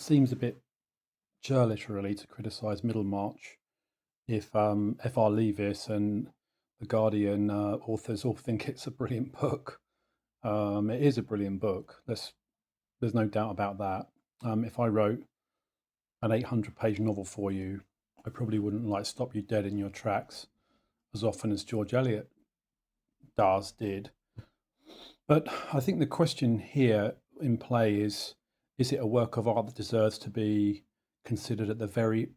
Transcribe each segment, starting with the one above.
seems a bit churlish, really, to criticise Middlemarch if F.R. Leavis and the Guardian authors all think it's a brilliant book. It is a brilliant book. There's no doubt about that. If I wrote an 800-page novel for you, I probably wouldn't like stop you dead in your tracks as often as George Eliot did. But I think the question here in play is it a work of art that deserves to be considered at the very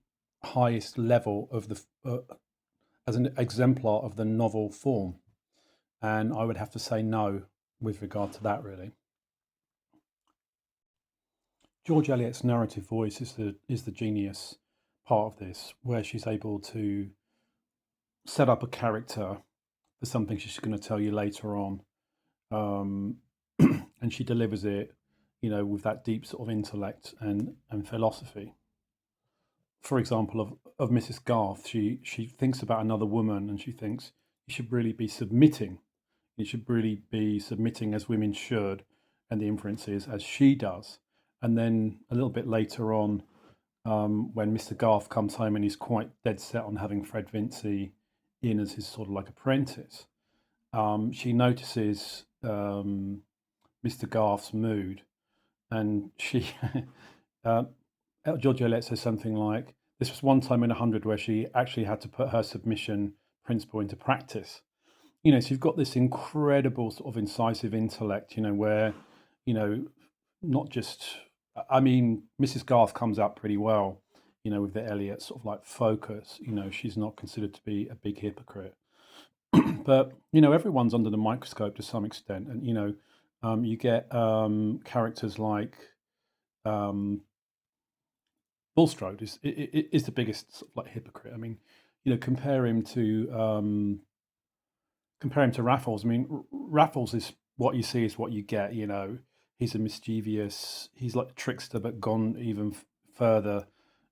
highest level of as an exemplar of the novel form? And I would have to say no with regard to that, really. George Eliot's narrative voice is the genius part of this, where she's able to set up a character for something she's going to tell you later on, um, and she delivers it, with that deep sort of intellect and philosophy. For example, of Mrs. Garth, she thinks about another woman, and she thinks you should really be submitting. You should really be submitting as women should, and the inference is as she does. And then a little bit later on, when Mr. Garth comes home and he's quite dead set on having Fred Vincy in as his sort of like apprentice, she notices Mr. Garth's mood, and she George Eliot says something like, "This was one time in 100 where she actually had to put her submission principle into practice." So you've got this incredible sort of incisive intellect, where you know not just, I mean, Mrs. Garth comes out pretty well, with the Eliot sort of like focus. She's not considered to be a big hypocrite. But everyone's under the microscope to some extent, and you get characters like um, Bulstrode is the biggest sort of like hypocrite. I mean, compare him to Raffles. I mean, Raffles is what you see is what you get. He's a mischievous, he's like a trickster, but gone even further,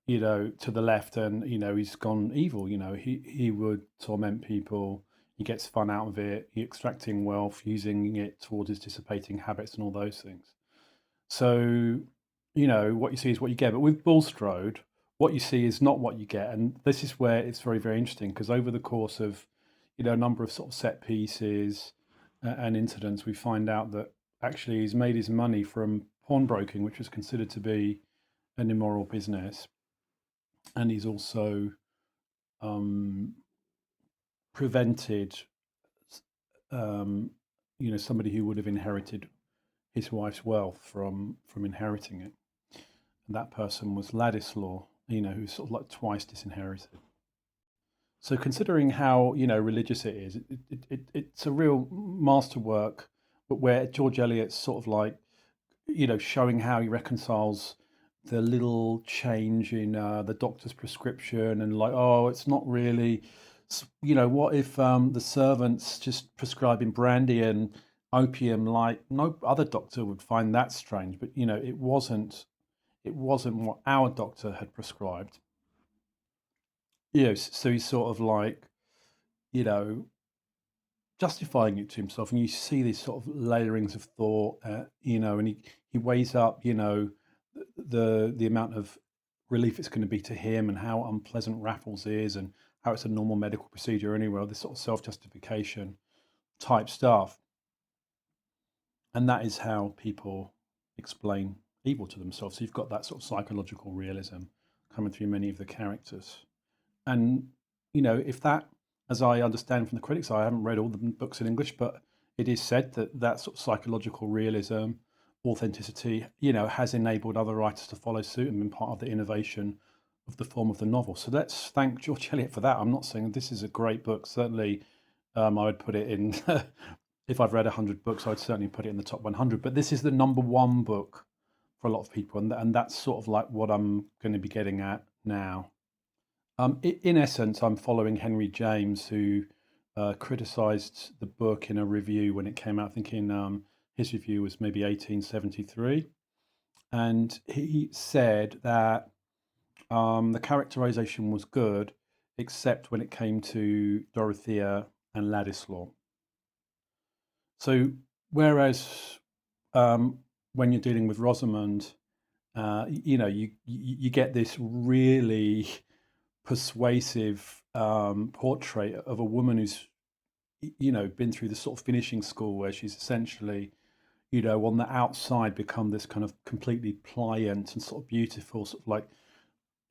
to the left, and he's gone evil. He would torment people. He gets fun out of it. He extracting wealth, using it towards his dissipating habits, and all those things. So, what you see is what you get. But with Bulstrode, what you see is not what you get. And this is where it's very, very interesting, because over the course of, a number of sort of set pieces and incidents, we find out that actually he's made his money from pawnbroking, which was considered to be an immoral business. And he's also prevented, somebody who would have inherited his wife's wealth from inheriting it. And that person was Ladislaw, who's sort of like twice disinherited. So considering how religious it is, it's a real masterwork, but where George Eliot's sort of like showing how he reconciles the little change in the doctor's prescription, and like, oh, it's not really, what if the servants just prescribing brandy and opium, like no other doctor would find that strange, but it wasn't what our doctor had prescribed. So he's sort of like, you know, justifying it to himself, and you see these sort of layerings of thought, and he weighs up, the amount of relief it's going to be to him, and how unpleasant Raffles is, and how it's a normal medical procedure anyway, this sort of self-justification type stuff. And that is how people explain evil to themselves. So you've got that sort of psychological realism coming through many of the characters. And, if that, as I understand from the critics, I haven't read all the books in English, but it is said that that sort of psychological realism, authenticity, has enabled other writers to follow suit and been part of the innovation of the form of the novel. So let's thank George Eliot for that. I'm not saying this is a great book. Certainly, I would put it in, if I've read 100 books, I'd certainly put it in the top 100. But this is the number one book for a lot of people. And that's sort of like what I'm going to be getting at now. In essence, I'm following Henry James, who criticised the book in a review when it came out. I think his review was maybe 1873. And he said that the characterization was good, except when it came to Dorothea and Ladislaw. So, whereas when you're dealing with Rosamond you get this really persuasive portrait of a woman who's been through the sort of finishing school where she's essentially on the outside become this kind of completely pliant and sort of beautiful, sort of like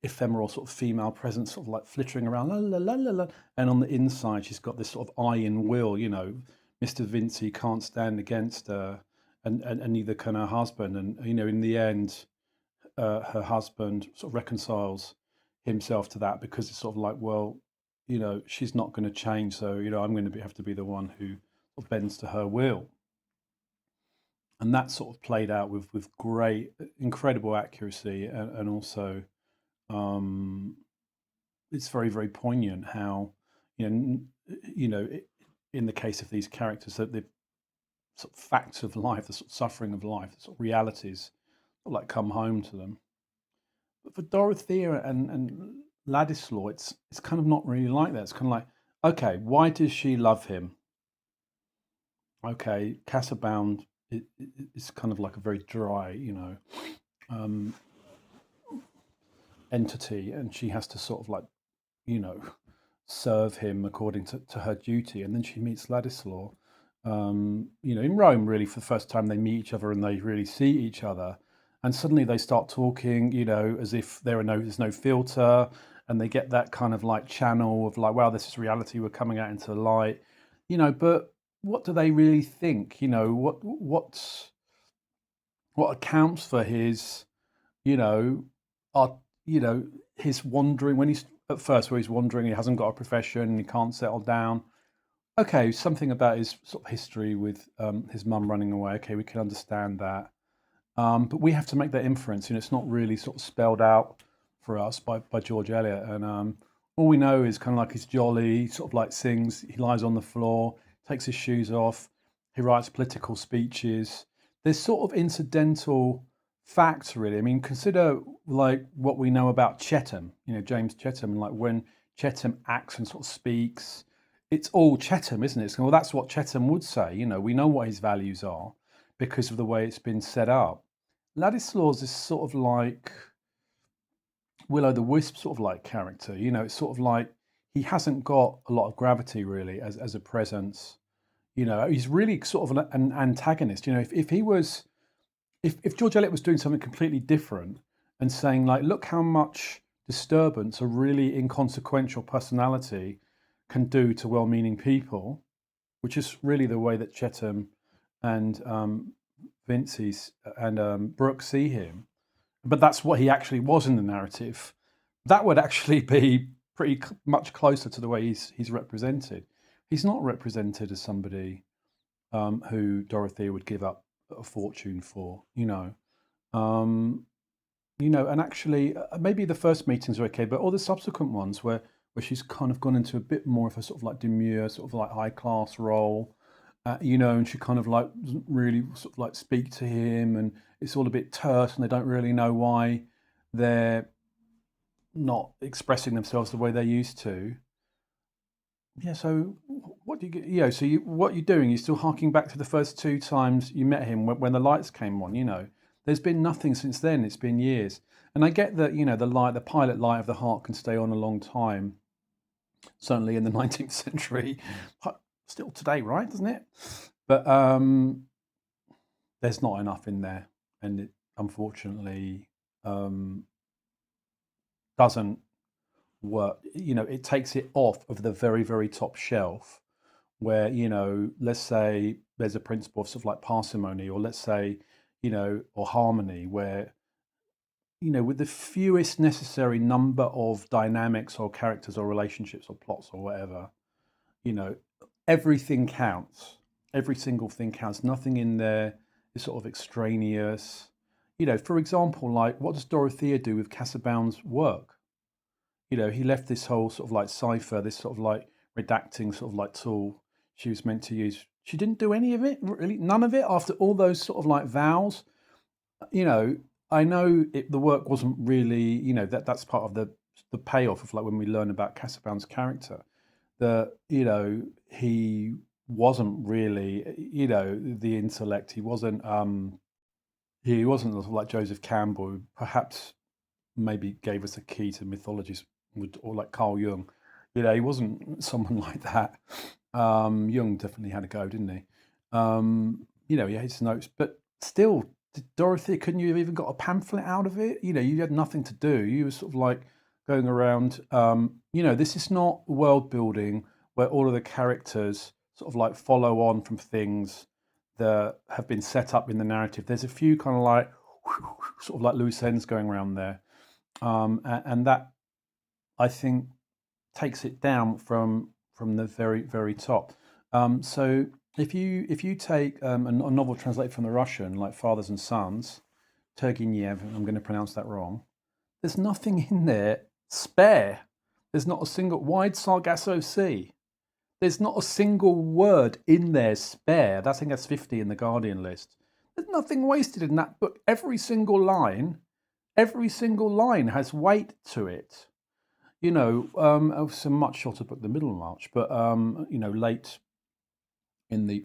ephemeral sort of female presence, sort of like flittering around, la la la la la. And on the inside, she's got this sort of iron will. Mr. Vincey can't stand against her, and neither can her husband. And in the end, her husband sort of reconciles himself to that because it's sort of like, well, she's not going to change, so I'm going to have to be the one who sort of bends to her will. And that sort of played out with great, incredible accuracy, and also it's very, very poignant how in the case of these characters, that the sort of facts of life, the sort of suffering of life, the sort of realities, sort of like come home to them. But for Dorothea and Ladislaw, it's kind of not really like that. It's kind of like, okay, why does she love him? Okay, Casabound is kind of like a very dry, um, entity, and she has to sort of like, you know, serve him according to her duty. And then she meets Ladislaw, in Rome, really, for the first time they meet each other and they really see each other. And suddenly they start talking, as if there's no filter, and they get that kind of like channel of like, wow, this is reality. We're coming out into the light, but what do they really think? What accounts for his, you know, art, his wandering when he's at first where he's wandering, he hasn't got a profession, he can't settle down. Okay, something about his sort of history with his mum running away. Okay, we can understand that. But we have to make that inference. It's not really sort of spelled out for us by George Eliot. And all we know is kind of like he's jolly, he sort of like sings, he lies on the floor, takes his shoes off, he writes political speeches. There's sort of incidental facts, really. I mean, consider like what we know about Chetham, James Chetham, and like when Chetham acts and sort of speaks, it's all Chetham, isn't it? Well, that's what Chetham would say. We know what his values are because of the way it's been set up. Ladislaw's is sort of like Will o' the Wisp sort of like character. It's sort of like he hasn't got a lot of gravity really as a presence. He's really sort of an antagonist. If he was, if George Eliot was doing something completely different and saying like, look how much disturbance a really inconsequential personality can do to well-meaning people, which is really the way that Chetham and Vincey's and Brooke see him. But that's what he actually was in the narrative. That would actually be pretty much closer to the way he's represented. He's not represented as somebody who Dorothea would give up a fortune for, and actually maybe the first meetings are okay, but all the subsequent ones where she's kind of gone into a bit more of a sort of like demure, sort of like high class role, and she kind of like doesn't really sort of like speak to him, and it's all a bit terse, and they don't really know why they're not expressing themselves the way they used to. Yeah, so what do you get? So what you're doing, you're still harking back to the first two times you met him when the lights came on. There's been nothing since then. It's been years, and I get that the pilot light of the heart can stay on a long time. Certainly in the 19th century, still today, right? Doesn't it? But there's not enough in there, and it unfortunately doesn't work. It takes it off of the very, very top shelf where, let's say there's a principle of sort of like parsimony, or let's say, or harmony, where, with the fewest necessary number of dynamics or characters or relationships or plots or whatever, everything counts. Every single thing counts. Nothing in there is sort of extraneous. For example, like what does Dorothea do with Casabound's work? He left this whole sort of like cipher, this sort of like redacting sort of like tool she was meant to use. She didn't do any of it, really, none of it after all those sort of like vows. I know the work wasn't really, that's part of the payoff of like when we learn about Casabound's character, that, he wasn't really, the intellect, he wasn't, he wasn't sort of like Joseph Campbell, who perhaps maybe gave us a key to mythologies, or like Carl Jung. He wasn't someone like that. Jung definitely had a go, didn't he? He had his notes, but still, Dorothy, couldn't you have even got a pamphlet out of it? You had nothing to do. You were sort of like going around. This is not world building where all of the characters sort of like follow on from things that have been set up in the narrative. There's a few kind of like sort of like loose ends going around there, and that, I think, takes it down from the very very top. So if you take a novel translated from the Russian, like Fathers and Sons, Turgenev, I'm going to pronounce that wrong. There's nothing in there spare. There's not a single wide Sargasso Sea. There's not a single word in there spare. I think that's 50 in the Guardian list. There's nothing wasted in that book. Every single line has weight to it. It's a much shorter book than Middlemarch, but late in the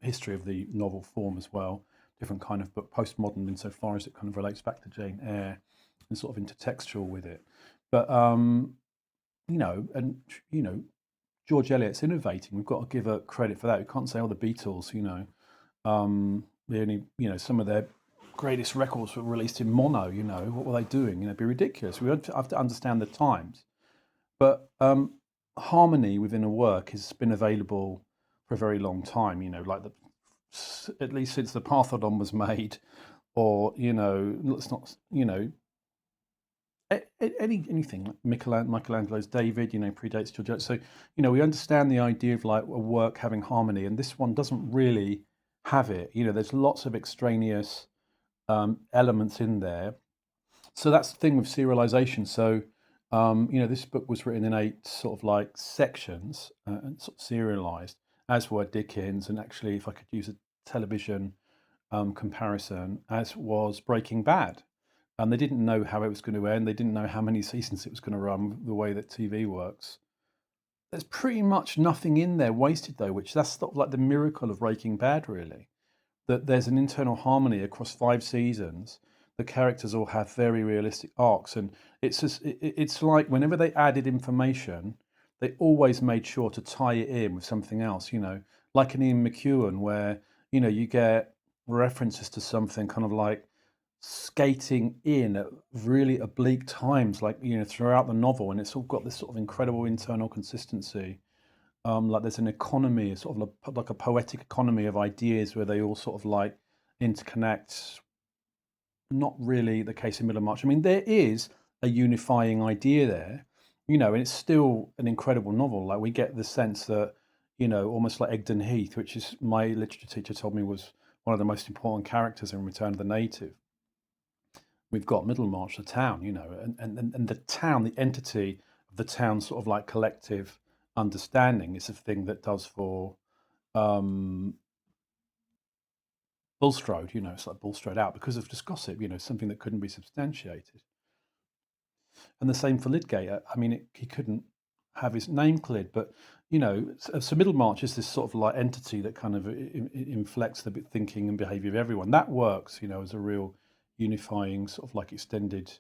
history of the novel form as well. Different kind of book, postmodern insofar as it kind of relates back to Jane Eyre and sort of intertextual with it. But and George Eliot's innovating. We've got to give her credit for that. We can't say, the Beatles, they only, some of their greatest records were released in mono. What were they doing? It'd be ridiculous. We have to understand the times. But harmony within a work has been available for a very long time. Like at least since the Parthenon was made, or let's not, anything like Michelangelo's David, predates George Eliot. So we understand the idea of like a work having harmony, and this one doesn't really have it. There's lots of extraneous elements in there. So that's the thing with serialization. So this book was written in 8 sort of like sections, and sort of serialized, as were Dickens, and actually, if I could use a television comparison, as was Breaking Bad. And they didn't know how it was going to end. They didn't know how many seasons it was going to run, the way that TV works. There's pretty much nothing in there wasted, though, which that's sort of like the miracle of Breaking Bad, really. That there's an internal harmony across 5 seasons. The characters all have very realistic arcs, and it's like whenever they added information, they always made sure to tie it in with something else. Like in Ian McEwan, where you get references to something kind of like skating in at really oblique times, like throughout the novel, and it's all got this sort of incredible internal consistency. Like there's an economy, sort of like a poetic economy of ideas where they all sort of like interconnect. Not really the case in Middlemarch. I mean, there is a unifying idea there, and it's still an incredible novel. Like we get the sense that, almost like Egdon Heath, which is my literature teacher told me was one of the most important characters in Return of the Native. We've got Middlemarch, the town, and the town, the entity of the town, sort of like collective understanding, is a thing that does for Bulstrode. It's like Bulstrode out because of just gossip, something that couldn't be substantiated. And the same for Lydgate. I mean, he couldn't have his name cleared, but so Middlemarch is this sort of like entity that kind of inflects the thinking and behaviour of everyone. That works, as a real unifying sort of like extended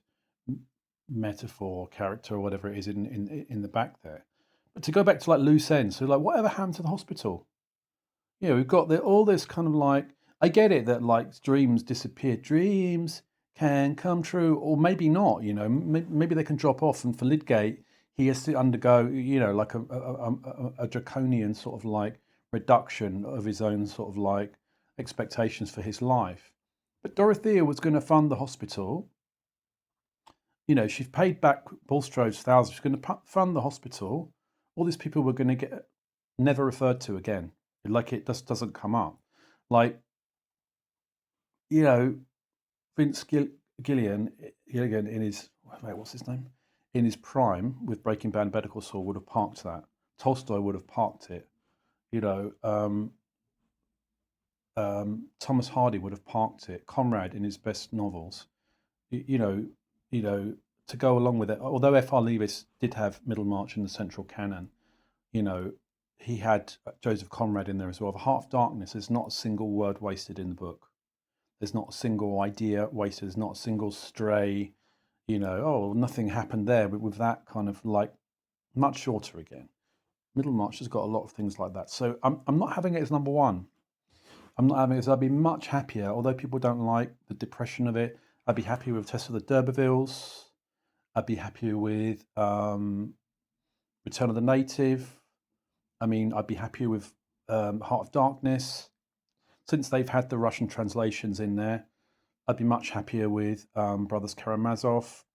metaphor, character, or whatever it is in the back there. But to go back to like loose ends, so like whatever happened to the hospital? We've got all this kind of like, I get it that like dreams disappear. Dreams can come true, or maybe not. Maybe they can drop off. And for Lydgate, he has to undergo, like a draconian sort of like reduction of his own sort of like expectations for his life. But Dorothea was going to fund the hospital. She's paid back Bulstrode's thousands. She's going to fund the hospital. All these people were going to get never referred to again. Like it just doesn't come up. Like, Vince Gilligan in his, what's his name? In his prime with Breaking Bad and Better Call Saul would have parked that. Tolstoy would have parked it. Thomas Hardy would have parked it. Conrad in his best novels. To go along with it. Although F.R. Leavis did have Middlemarch in the central canon, he had Joseph Conrad in there as well. The Heart of Darkness, there's not a single word wasted in the book. There's not a single idea wasted. There's not a single stray, oh, nothing happened there. But with that kind of like much shorter again. Middlemarch has got a lot of things like that. So I'm not having it as number one. I'm not having it as I'd be much happier, although people don't like the depression of it. I'd be happier with Test of the D'Urbervilles. I'd be happier with Return of the Native. I mean, I'd be happier with Heart of Darkness. Since they've had the Russian translations in there, I'd be much happier with Brothers Karamazov.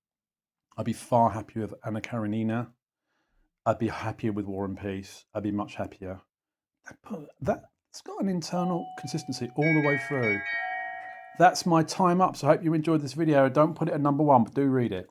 I'd be far happier with Anna Karenina. I'd be happier with War and Peace. I'd be much happier. That's got an internal consistency all the way through. That's my time up. So I hope you enjoyed this video. Don't put it at number one, but do read it.